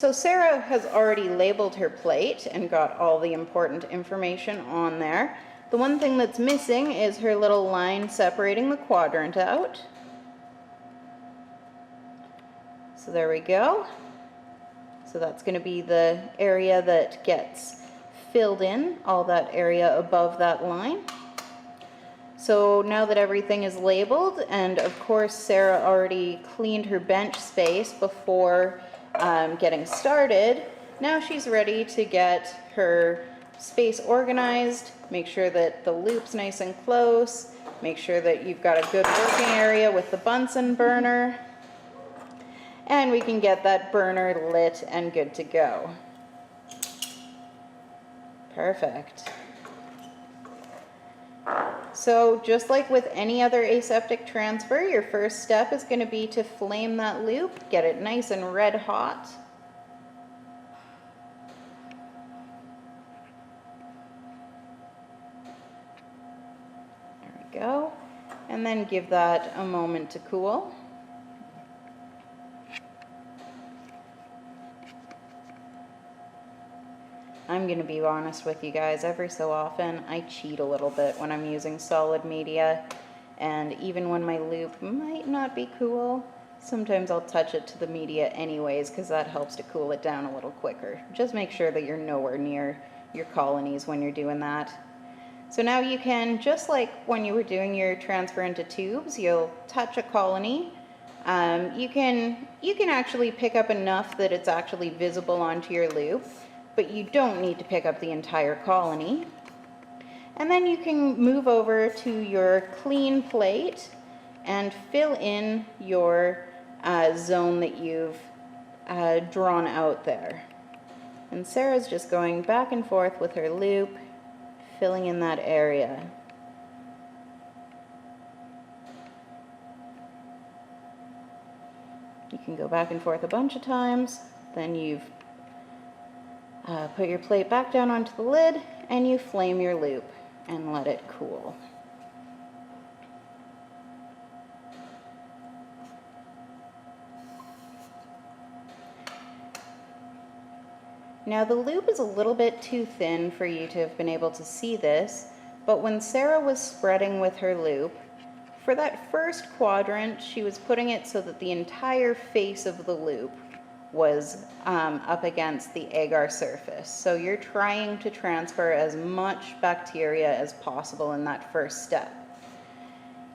So Sarah has already labeled her plate and got all the important information on there. The one thing that's missing is her little line separating the quadrant out. So there we go. So that's going to be the area that gets filled in, all that area above that line. So now that everything is labeled, and of course Sarah already cleaned her bench space before getting started, now she's ready to get her space organized, make sure that the loop's nice and close, make sure that you've got a good working area with the Bunsen burner, and we can get that burner lit and good to go. Perfect. So just like with any other aseptic transfer, your first step is going to be to flame that loop, get it nice and red hot. There we go. And then give that a moment to cool. I'm going to be honest with you guys, every so often I cheat a little bit when I'm using solid media, and even when my loop might not be cool, sometimes I'll touch it to the media anyways because that helps to cool it down a little quicker. Just make sure that you're nowhere near your colonies when you're doing that. So now you can, just like when you were doing your transfer into tubes, you'll touch a colony. You can actually pick up enough that it's actually visible onto your loop, but you don't need to pick up the entire colony. And then you can move over to your clean plate and fill in your zone that you've drawn out there. And Sarah's just going back and forth with her loop, filling in that area. You can go back and forth a bunch of times, then you've put your plate back down onto the lid, and you flame your loop and let it cool. Now the loop is a little bit too thin for you to have been able to see this, but when Sarah was spreading with her loop, for that first quadrant, she was putting it so that the entire face of the loop was up against the agar surface. So you're trying to transfer as much bacteria as possible in that first step.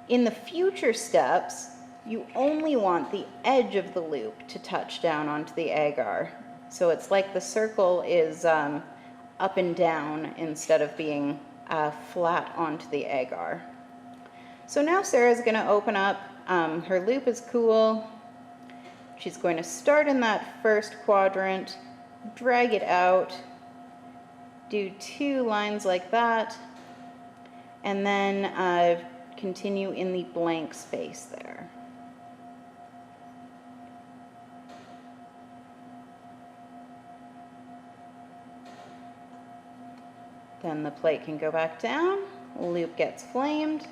In the future steps, you only want the edge of the loop to touch down onto the agar. So it's like the circle is up and down instead of being flat onto the agar. So now Sarah's going to open up, her loop is cool. She's going to start in that first quadrant, drag it out, do 2 lines like that, and then continue in the blank space there. Then the plate can go back down, loop gets flamed.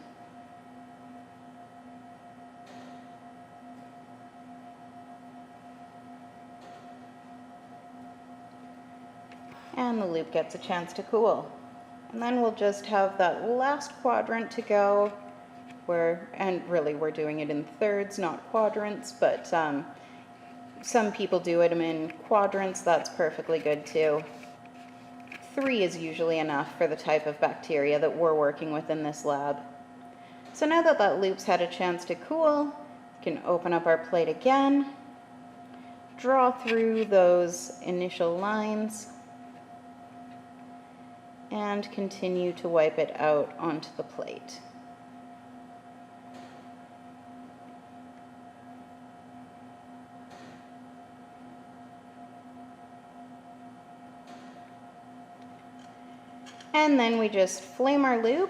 And the loop gets a chance to cool. And then we'll just have that last quadrant to go, and really we're doing it in thirds, not quadrants, but some people do it in quadrants, that's perfectly good too. 3 is usually enough for the type of bacteria that we're working with in this lab. So now that that loop's had a chance to cool, we can open up our plate again, draw through those initial lines, and continue to wipe it out onto the plate. And then we just flame our loop,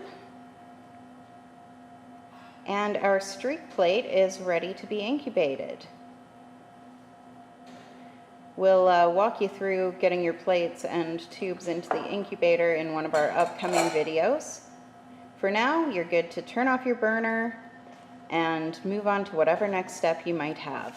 and our streak plate is ready to be incubated. We'll walk you through getting your plates and tubes into the incubator in one of our upcoming videos. For now, you're good to turn off your burner and move on to whatever next step you might have.